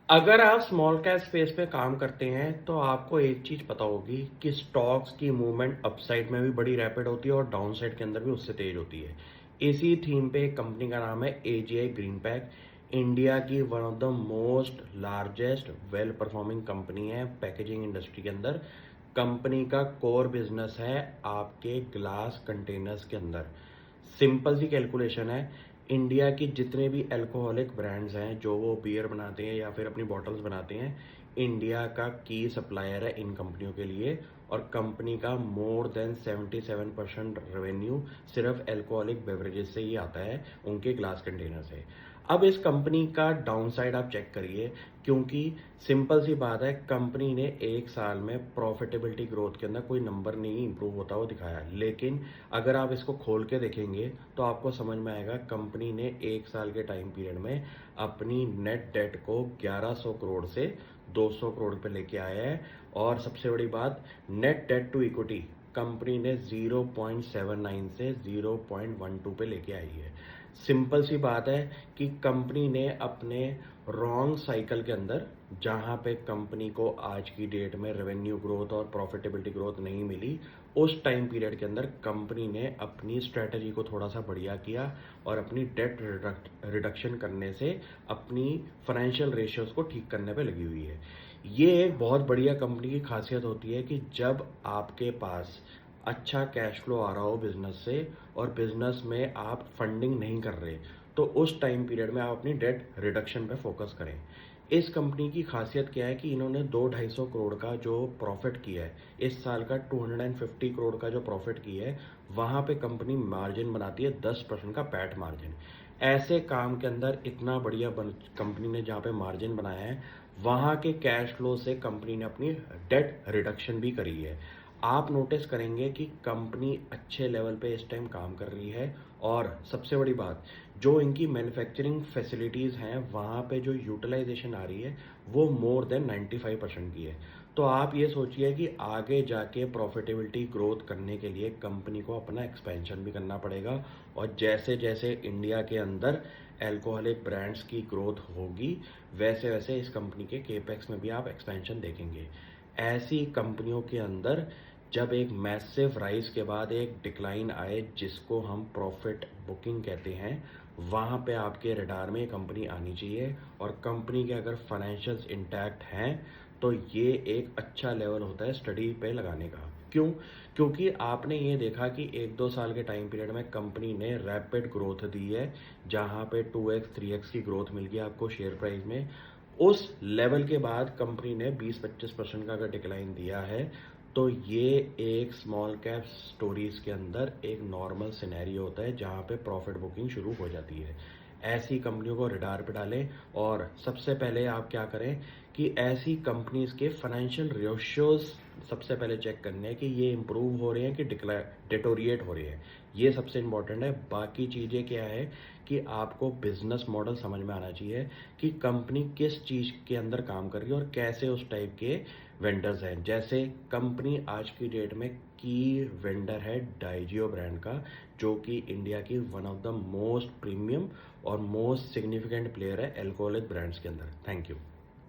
अगर आप small cap space पे काम करते हैं तो आपको एक चीज पता होगी कि स्टॉक्स की मूवमेंट अपसाइड में भी बड़ी रैपिड होती है और डाउन साइड के अंदर भी उससे तेज होती है। इसी थीम पे एक कंपनी का नाम है एजीआई ग्रीन पैक। इंडिया की one of the most largest well performing company है पैकेजिंग इंडस्ट्री के अंदर। कंपनी का कोर बिजनेस है आपके ग्लास कंटेनर्स के अंदर। सिंपल सी कैलकुलेशन है, इंडिया की जितने भी अल्कोहलिक ब्रांड्स हैं जो वो बियर बनाते हैं या फिर अपनी बॉटल्स बनाते हैं, इंडिया का की सप्लायर है इन कंपनियों के लिए। और कंपनी का मोर देन 77% रेवेन्यू सिर्फ अल्कोहलिक बेवरेजेस से ही आता है, उनके ग्लास कंटेनर से। अब इस कंपनी का डाउन साइड आप चेक करिए, क्योंकि सिंपल सी बात है, कंपनी ने एक साल में प्रॉफिटेबिलिटी ग्रोथ के अंदर कोई नंबर नहीं इंप्रूव होता हुआ दिखाया। लेकिन अगर आप इसको खोल के देखेंगे तो आपको समझ में आएगा कंपनी ने एक साल के टाइम पीरियड में अपनी नेट डेट को 1100 करोड़ से 200 करोड़ पे लेके आया है। और सबसे बड़ी बात, net debt to equity company ने 0.79 से 0.12 पे लेके आई है। सिंपल सी बात है कि कंपनी ने अपने रॉन्ग साइकिल के अंदर, जहां पे कंपनी को आज की डेट में रेवेन्यू ग्रोथ और प्रॉफिटेबिलिटी ग्रोथ नहीं मिली, उस टाइम पीरियड के अंदर कंपनी ने अपनी स्ट्रेटजी को थोड़ा सा बढ़िया किया और अपनी डेट रिडक्शन करने से अपनी फाइनेंशियल रेशियोज को ठीक करने पे लगी हुई है। ये एक बहुत बढ़िया कंपनी की खासियत होती है कि जब आपके पास अच्छा कैश फ्लो आ रहा हो बिजनेस से और बिजनेस में आप फंडिंग नहीं कर रहे, तो उस टाइम पीरियड में आप अपनी डेट रिडक्शन पे फोकस करें। इस कंपनी की खासियत क्या है कि इन्होंने 2-250 करोड़ का जो प्रॉफिट किया है, इस साल का 250 करोड़ का जो प्रॉफिट किया है, वहां पे कंपनी मार्जिन बनाती है 10% का पैट मार्जिन। ऐसे काम के अंदर इतना बढ़िया कंपनी ने जहाँ पे मार्जिन बनाया है, वहाँ के कैश फ्लो से कंपनी ने अपनी डेट रिडक्शन भी करी है। आप नोटिस करेंगे कि कंपनी अच्छे लेवल पे इस टाइम काम कर रही है। और सबसे बड़ी बात, जो इनकी मैन्युफैक्चरिंग फैसिलिटीज़ हैं वहाँ पे जो यूटिलाइजेशन आ रही है वो मोर देन 95% की है। तो आप ये सोचिए कि आगे जाके प्रॉफिटेबिलिटी ग्रोथ करने के लिए कंपनी को अपना एक्सपेंशन भी करना पड़ेगा। और जैसे जैसे इंडिया के अंदर अल्कोहलिक ब्रांड्स की ग्रोथ होगी, वैसे वैसे इस कंपनी के केपेक्स में भी आप एक्सपेंशन देखेंगे। ऐसी कंपनियों के अंदर जब एक मैसिव राइज के बाद एक डिक्लाइन आए, जिसको हम प्रॉफिट बुकिंग कहते हैं, वहाँ पे आपके रडार में कंपनी आनी चाहिए। और कंपनी के अगर फाइनेंशियल्स इंटैक्ट हैं तो ये एक अच्छा लेवल होता है स्टडी पे लगाने का। क्यों? क्योंकि आपने ये देखा कि 1-2 साल के टाइम पीरियड में कंपनी ने रैपिड ग्रोथ दी है, जहाँ पे 2x 3x की ग्रोथ मिल गई आपको शेयर प्राइस में। उस लेवल के बाद कंपनी ने 20-25% का अगर डिक्लाइन दिया है, तो ये एक स्मॉल कैप स्टोरीज के अंदर एक नॉर्मल सिनेरियो होता है जहाँ पे प्रॉफिट बुकिंग शुरू हो जाती है। ऐसी कंपनियों को रडार पे डालें और सबसे पहले आप क्या करें कि ऐसी कंपनीज के फाइनेंशियल रेशियोज सबसे पहले चेक करने हैं कि ये इंप्रूव हो रहे हैं कि डिटोरिएट हो रहे हैं। ये सबसे इंपॉर्टेंट है। बाकी चीज़ें क्या है कि आपको बिजनेस मॉडल समझ में आना चाहिए कि कंपनी किस चीज़ के अंदर काम कर रही है और कैसे उस टाइप के वेंडर्स हैं। जैसे कंपनी आज की डेट में की वेंडर है डाइजियो ब्रांड का, जो कि इंडिया की one of the most premium और मोस्ट सिग्निफिकेंट प्लेयर है अल्कोहलिक ब्रांड्स के अंदर। Thank you.